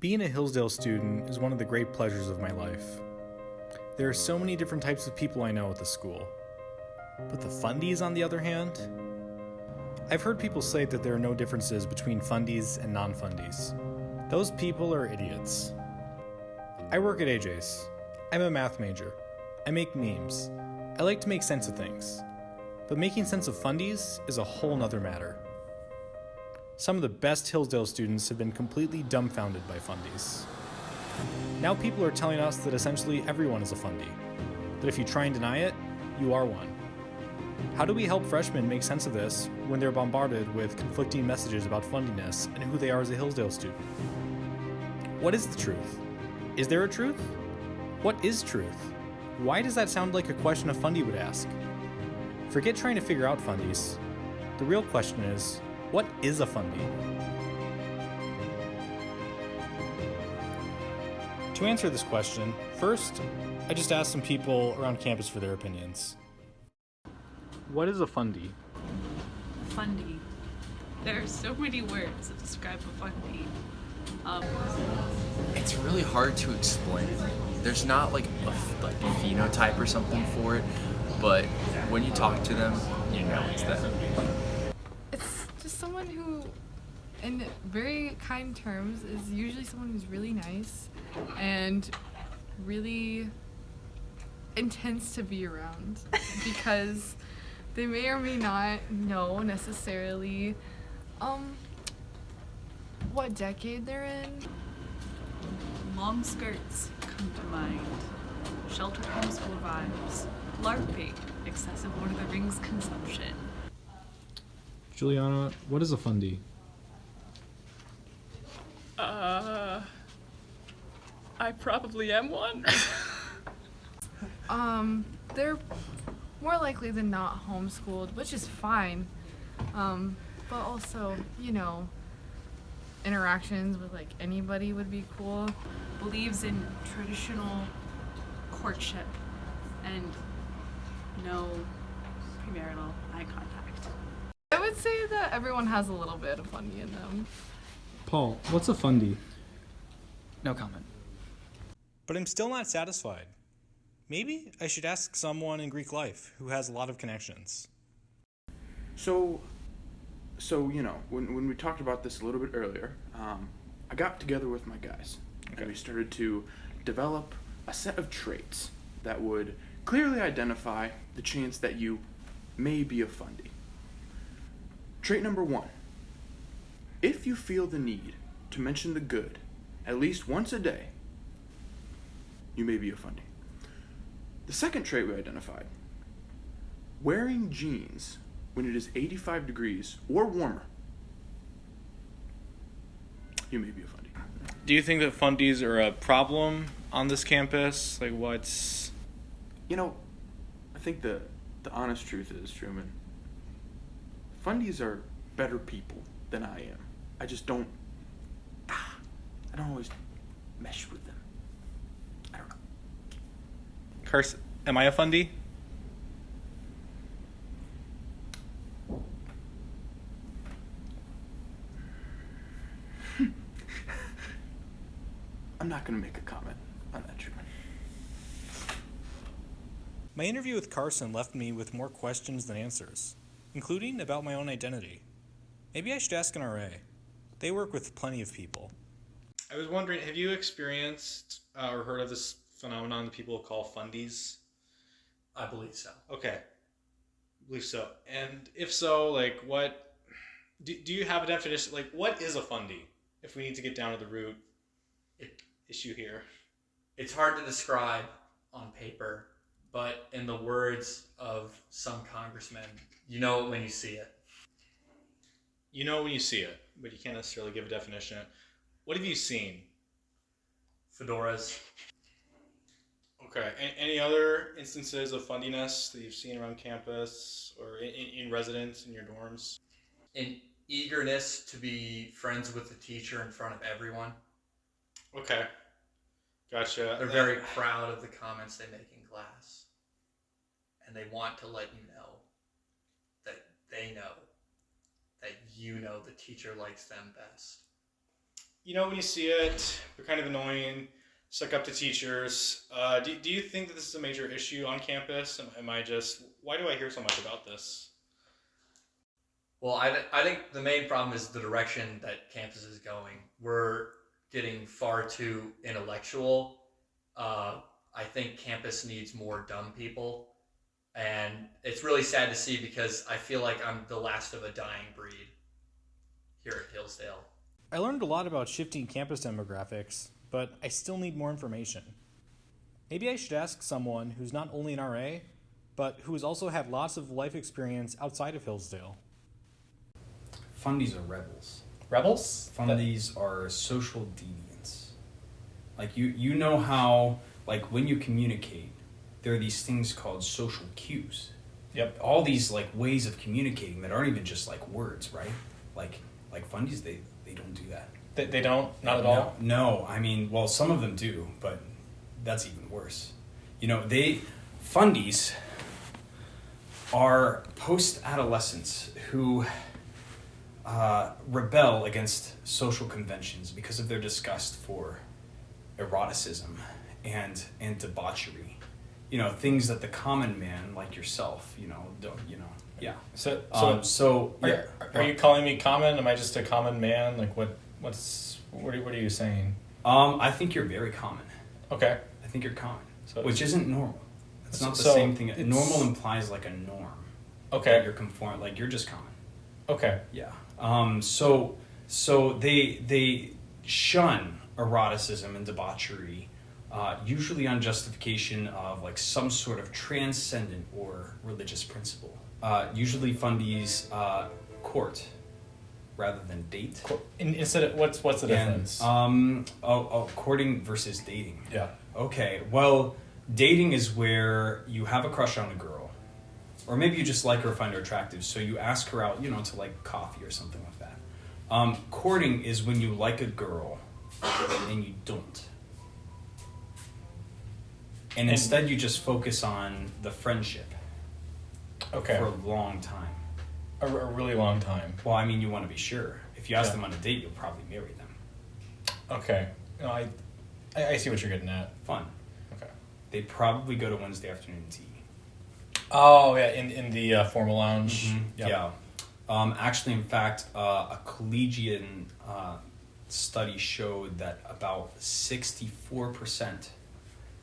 Being a Hillsdale student is one of the great pleasures of my life. There are so many different types of people I know at the school. But the Fundies, on the other hand? I've heard people say that there are no differences between Fundies and non-Fundies. Those people are idiots. I work at AJ's. I'm a math major. I make memes. I like to make sense of things. But making sense of Fundies is a whole nother matter. Some of the best Hillsdale students have been completely dumbfounded by Fundies. Now people are telling us that essentially everyone is a Fundie, that if you try and deny it, you are one. How do we help freshmen make sense of this when they're bombarded with conflicting messages about Fundiness and who they are as a Hillsdale student? What is the truth? Is there a truth? What is truth? Why does that sound like a question a Fundie would ask? Forget trying to figure out Fundies. The real question is, what is a Fundie? To answer this question, first, I just asked some people around campus for their opinions. What is a Fundie? Fundie. There are so many words that describe a Fundie. It's really hard to explain. There's not like a phenotype or something for it, but when you talk to them, you know it's them. It's just someone who, in very kind terms, is usually someone who's really nice and really intense to be around because they may or may not know necessarily what decade they're in. Long skirts come to mind. Sheltered homeschool vibes. LARPing. Excessive Lord of the Rings consumption. Juliana, what is a Fundie? I probably am one. They're more likely than not homeschooled, which is fine. But also, interactions with like anybody would be cool. Believes in traditional courtship and no premarital eye contact. I would say that everyone has a little bit of Fundie in them. Paul, what's a Fundie? No comment. But I'm still not satisfied. Maybe I should ask someone in Greek life who has a lot of connections. So when we talked about this a little bit earlier, I got together with my guys, and we started to develop a set of traits that would clearly identify the chance that you may be a Fundie. Trait number 1. If you feel the need to mention the good at least once a day, you may be a Fundie. The second trait we identified, wearing jeans when it is 85 degrees or warmer, you may be a Fundie. Do you think that Fundies are a problem on this campus? Like what's... I think the honest truth is, Truman, Fundies are better people than I am. I just don't always mesh with them. I don't know. Carson, am I a Fundie? I'm not going to make a comment on that, Truman. My interview with Carson left me with more questions than answers, including about my own identity. Maybe I should ask an RA. They work with plenty of people. I was wondering, have you experienced or heard of this phenomenon that people call Fundies? I believe so. Okay. I believe so. And if so, like what... Do you have a definition? Like, what is a Fundie? If we need to get down to the root issue here. It's hard to describe on paper, but in the words of some congressman, you know it when you see it. You know when you see it, but you can't necessarily give a definition. What have you seen? Fedoras. Okay. Any other instances of Fundiness that you've seen around campus or in residence in your dorms? An eagerness to be friends with the teacher in front of everyone. Okay. Gotcha. They're very proud of the comments they make in class. And they want to let you know that they know that you know the teacher likes them best. You know, when you see it, they're kind of annoying, suck up to teachers. Do you think that this is a major issue on campus? Why do I hear so much about this? Well, I think the main problem is the direction that campus is going. We're getting far too intellectual. I think campus needs more dumb people. And it's really sad to see because I feel like I'm the last of a dying breed here at Hillsdale. I learned a lot about shifting campus demographics, but I still need more information. Maybe I should ask someone who's not only an RA, but who has also had lots of life experience outside of Hillsdale. Fundies are rebels. Rebels? Fundies are social deviants. Like you know how, like, when you communicate, there are these things called social cues. Yep. All these like ways of communicating that aren't even just like words, right? Like Fundies, they don't do that. They don't? Not at all? No, I mean, well, some of them do, but that's even worse. You know, Fundies are post-adolescents who rebel against social conventions because of their disgust for eroticism and debauchery. You know, things that the common man like yourself, don't, yeah. So yeah. are you calling me common? Am I just a common man? Like what are you saying? I think you're very common. Okay. I think you're common, So which isn't normal. It's not the so same thing. it's- Normal implies like a norm. Okay. That you're conform, like you're just common. Okay. Yeah. So they shun eroticism and debauchery, usually on justification of like some sort of transcendent or religious principle. Usually Fundies court rather than date. Instead of, what's the difference? Courting versus dating. Yeah. Okay, well, dating is where you have a crush on a girl, or maybe you just like her or find her attractive, so you ask her out, to like coffee or something like that. Courting is when you like a girl and you don't. And instead you just focus on the friendship. Okay. For a long time. A really long time. Well, I mean, you want to be sure. If you ask them on a date, you'll probably marry them. Okay. No, I see what you're getting at. Fun. Okay. They probably go to Wednesday afternoon tea. Oh, yeah, in the formal lounge. Mm-hmm. Yep. Yeah. Actually, in fact, a collegian study showed that about 64%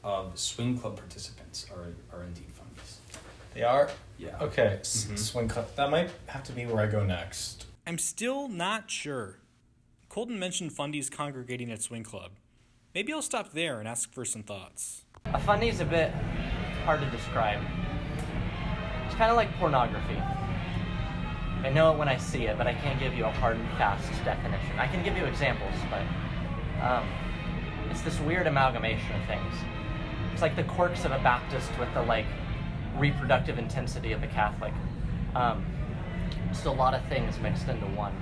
of swing club participants are indeed Fundies. They are? Yeah. Okay, swing club. That might have to be where I go next. I'm still not sure. Colton mentioned Fundies congregating at swing club. Maybe I'll stop there and ask for some thoughts. A Fundie's a bit hard to describe. It's kind of like pornography. I know it when I see it, but I can't give you a hard and fast definition. I can give you examples, but it's this weird amalgamation of things. It's like the quirks of a Baptist with the reproductive intensity of a Catholic. Just a lot of things mixed into one.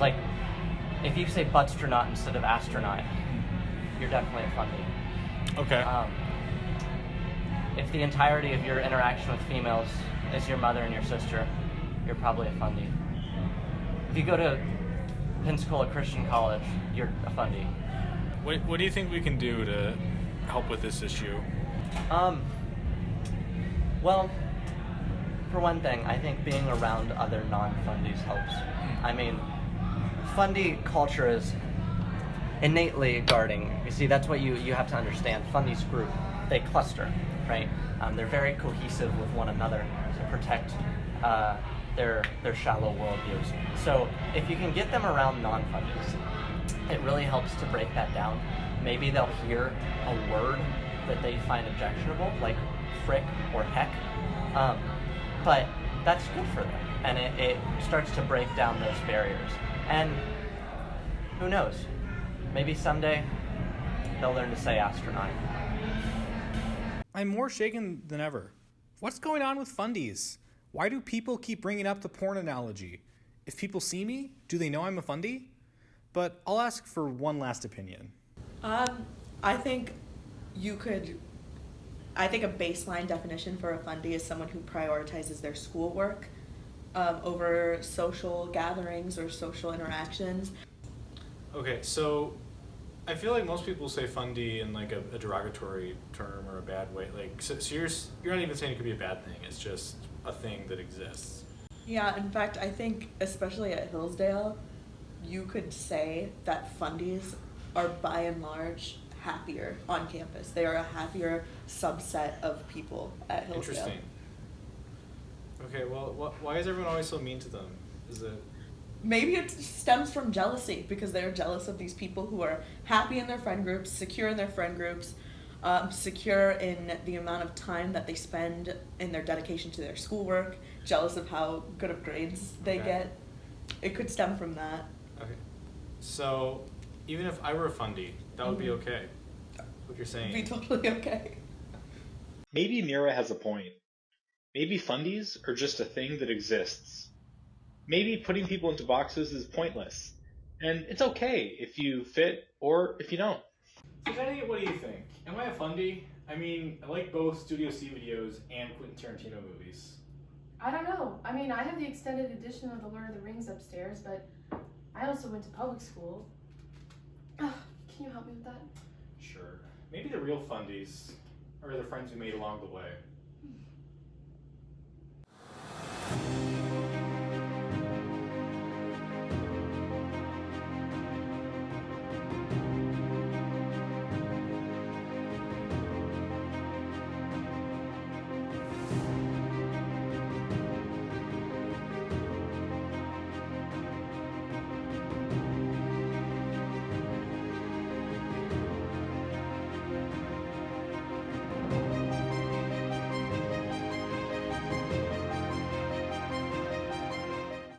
Like, if you say buttstronaut instead of astronaut, you're definitely a Fundie. Okay. If the entirety of your interaction with females is your mother and your sister, you're probably a Fundie. If you go to Pensacola Christian College, you're a Fundie. What do you think we can do to help with this issue? Well, for one thing, I think being around other non-Fundies helps. I mean, Fundie culture is innately guarding. You see, that's what you have to understand. Fundies group, they cluster, right? They're very cohesive with one another to protect their shallow worldviews. So if you can get them around non-Fundies, it really helps to break that down. Maybe they'll hear a word that they find objectionable, like frick or heck, but that's good for them, and it starts to break down those barriers. And who knows, maybe someday they'll learn to say astronaut. I'm more shaken than ever. What's going on with Fundies? Why do people keep bringing up the porn analogy? If people see me, do they know I'm a Fundie? But I'll ask for one last opinion. I think a baseline definition for a Fundie is someone who prioritizes their schoolwork over social gatherings or social interactions. Okay, so I feel like most people say Fundie in like a derogatory term or a bad way. Like, so you're not even saying it could be a bad thing. It's just a thing that exists. Yeah, in fact, I think especially at Hillsdale, you could say that Fundies are by and large happier on campus. They are a happier subset of people at Hillsdale. Interesting. Okay, well, why is everyone always so mean to them? Is it? Maybe it stems from jealousy because they're jealous of these people who are happy in their friend groups, secure in their friend groups, secure in the amount of time that they spend in their dedication to their schoolwork, jealous of how good of grades they get. It could stem from that. Okay. So, even if I were a Fundie, that would be okay. What you're saying. Be totally okay. Maybe Mira has a point. Maybe Fundies are just a thing that exists. Maybe putting people into boxes is pointless. And it's okay if you fit or if you don't. So Jenny, what do you think? Am I a Fundie? I mean, I like both Studio C videos and Quentin Tarantino movies. I don't know. I mean, I have the extended edition of The Lord of the Rings upstairs, but I also went to public school. Can you help me with that? Sure. Maybe the real Fundies are the friends we made along the way.